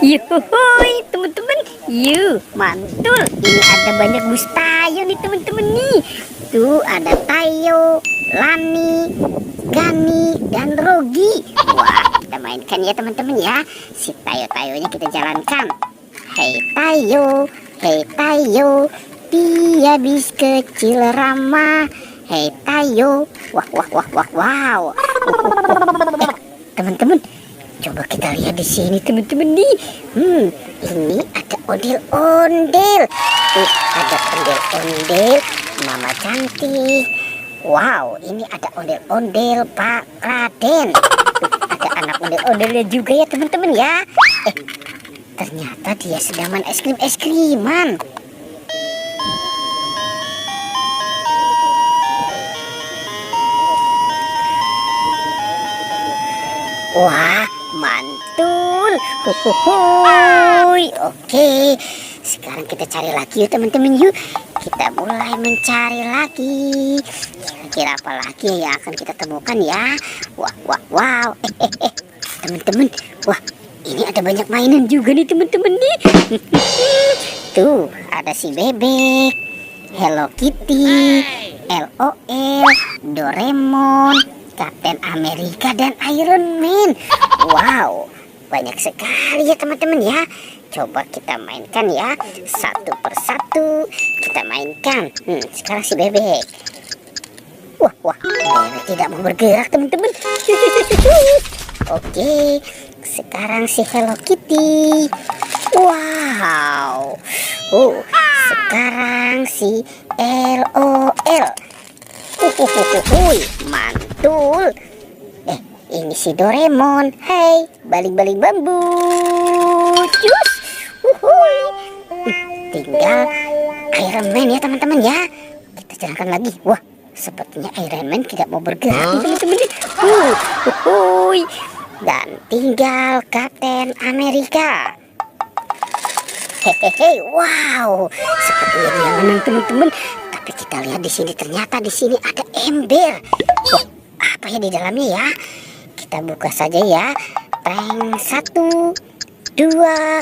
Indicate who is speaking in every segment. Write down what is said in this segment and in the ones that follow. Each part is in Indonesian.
Speaker 1: Yuhuy teman-teman, yuk mantul. Ini ada banyak bus Tayo nih teman-teman nih. Tuh ada Tayo, Lani, Gani, dan Rogi. Wah, kita mainkan ya teman-teman ya. Si Tayo-tayonya kita jalankan. Hei Tayo, dia bis kecil ramah. Hei Tayo, wah wah wah wah wow. Teman-teman, coba kita lihat di sini teman-teman nih. Ini ada ondel-ondel. Tuh, ada ondel-ondel Mama cantik. Wow, ini ada ondel-ondel Pak Raden. Tuh, ada anak ondel-ondelnya juga ya teman-teman ya. Ternyata dia sedang main es-krim-es-kriman. Wah, mantul. Oke, sekarang kita cari lagi yuk teman-teman yuk. Kita mulai mencari lagi. Kira-kira apa lagi yang akan kita temukan ya? Wow. Teman-teman, wah, ini ada banyak mainan juga nih teman-teman nih. Tuh, ada si bebek, Hello Kitty, LOL, Doraemon, Captain America, dan Iron Man. Wow, banyak sekali ya teman-teman ya. Coba kita mainkan ya, satu persatu kita mainkan. Sekarang si bebek. Wah, bebek tidak mau bergerak teman-teman. Oke, sekarang si Hello Kitty. Wow. Sekarang si LOL. Mantul. Ini si Doraemon. Hai, balik-balik bambu. Cus. Tinggal Iron Man ya teman-teman ya. Kita jalankan lagi. Wah, sepertinya Iron Man tidak mau bergerak teman-teman. Dan tinggal Captain America. Hehehe, wow. Sepertinya dia menang teman-teman. Tapi kita lihat di sini, ternyata di sini ada ember. Wah, apa ya di dalamnya ya? Kita buka saja ya. Prank 1, 2,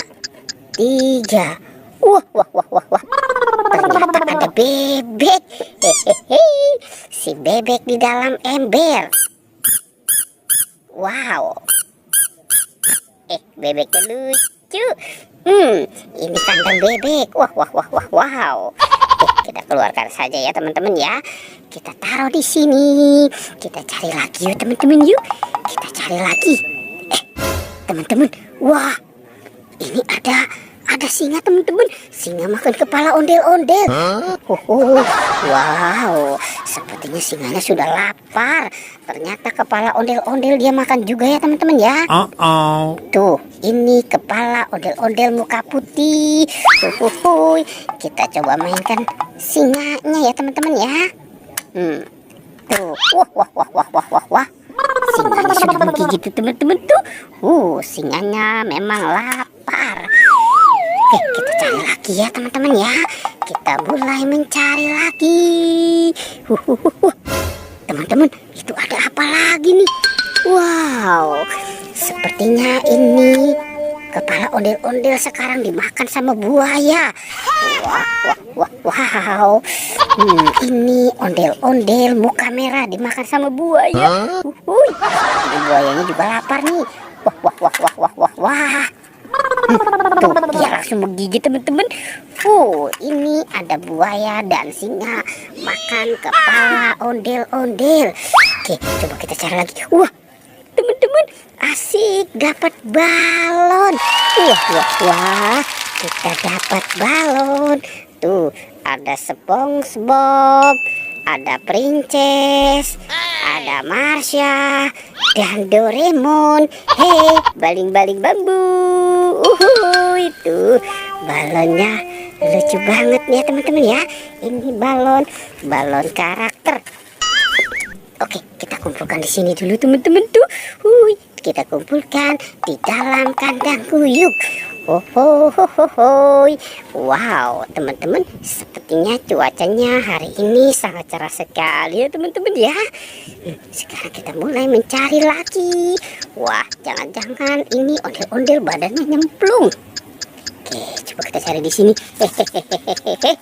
Speaker 1: 3. Wah. Ternyata ada bebek. Hehehe. Si bebek di dalam ember. Wow. Bebeknya lucu. Ini kandang bebek. Wow. Kita keluarkan saja ya teman-teman ya. Kita taruh di sini. Kita cari lagi yuk teman-teman yuk. Kita cari lagi. Teman-teman, wah, ini ada singa teman-teman. Singa makan kepala ondel-ondel. Wow, sepertinya singanya sudah lapar. Ternyata kepala ondel-ondel dia makan juga ya teman-teman ya. Tuh, ini kepala ondel-ondel muka putih. Kita coba mainkan singanya ya teman-teman ya. Tuh, wah. Singanya sudah menggigit teman-teman tuh. Singanya memang lapar. Kita cari lagi ya teman-teman ya. Kita mulai mencari lagi. Teman-teman, itu ada apa lagi nih? Wow, sepertinya ini kepala ondel-ondel sekarang dimakan sama buaya. Wow. Ini ondel-ondel muka merah dimakan sama buaya. Buayanya juga lapar nih. Wah. Tuh, dia langsung menggigit teman-teman. Ini ada buaya dan singa makan kepala ondel-ondel. Oke, coba kita cari lagi. Wah, teman-teman, asik, dapat balon. Wah, kita dapat balon. Tuh, ada SpongeBob, ada Princess, ada Marsha, dan Doraemon. Hei, baling-baling bambu. Itu balonnya lucu banget ya teman-teman ya. Ini balon karakter. Oke, kita kumpulkan di sini dulu teman-teman tuh. Kita kumpulkan di dalam kandang kuyuk. Oh, oh, oh, oh, oh. Wow, teman-teman, sepertinya cuacanya hari ini sangat cerah sekali ya teman-teman ya. Sekarang kita mulai mencari lagi. Wah, jangan-jangan ini ondel-ondel badannya nyemplung. Oke, coba kita cari di sini. Hehehe.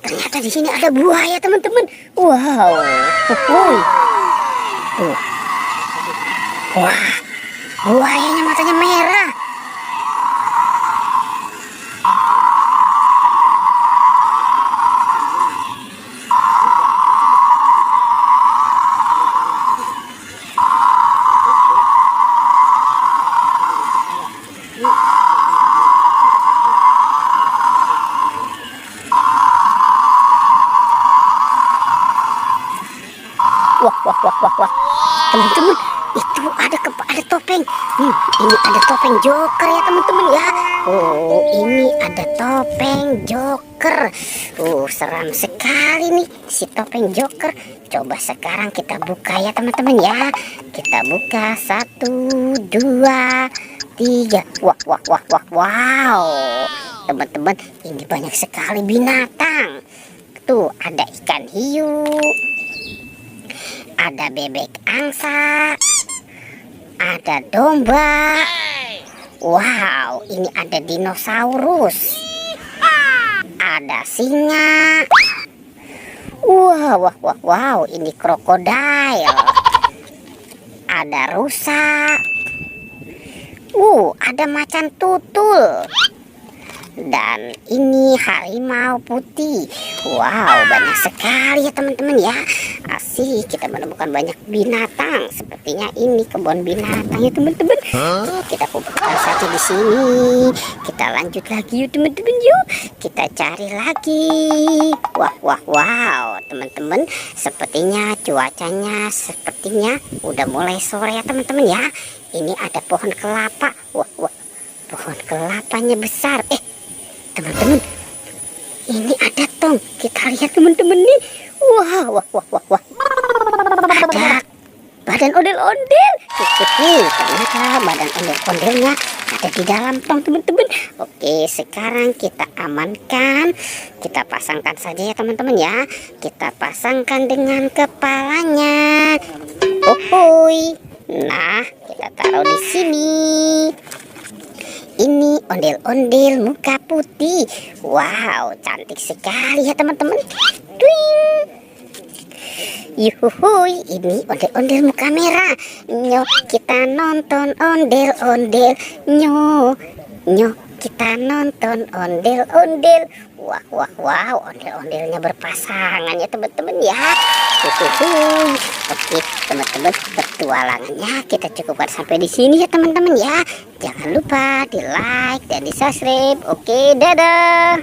Speaker 1: Ternyata di sini ada buaya teman-teman. Wow, tuh. Wah, buayanya matanya merah. Wah. Teman-teman, itu ada topeng. Ini ada topeng Joker ya teman-teman ya. Oh, ini ada topeng Joker. Seram sekali nih si topeng Joker. Coba sekarang kita buka ya teman-teman ya. Kita buka 1, 2, 3. Wow. Teman-teman, ini banyak sekali binatang. Tuh, ada ikan hiu, ada bebek angsa, ada domba. Wow, ini ada dinosaurus, ada singa. Wow, ini krokodil, ada rusa. Ada macan tutul. Dan ini harimau putih. Wow, banyak sekali ya teman-teman ya. Asik, kita menemukan banyak binatang. Sepertinya ini kebun binatang ya teman-teman. Kita kumpulkan saja di sini. Kita lanjut lagi yuk teman-teman yuk. Kita cari lagi. Wow, teman-teman. Sepertinya cuacanya udah mulai sore ya teman-teman ya. Ini ada pohon kelapa. Wah, pohon kelapanya besar. Teman-teman, ini ada tong. Kita lihat teman-teman nih. Wah. Ada badan ondel-ondel. Ternyata badan ondel-ondelnya ada di dalam tong teman-teman. Oke, sekarang kita amankan. Kita pasangkan saja ya teman-teman ya. Kita pasangkan dengan kepalanya. Nah, kita taruh di sini. Ini ondel-ondel muka putih. Wow, cantik sekali ya teman-teman. Yuhuhuy, ini ondel-ondel muka merah. Kita nonton ondel-ondel. Kita nonton ondel-ondel. Wow, ondel-ondelnya berpasangan ya teman-teman ya. Oke, teman-teman, petualangannya kita cukupkan sampai di sini ya teman-teman ya. Jangan lupa di like dan di subscribe. Oke, dadah.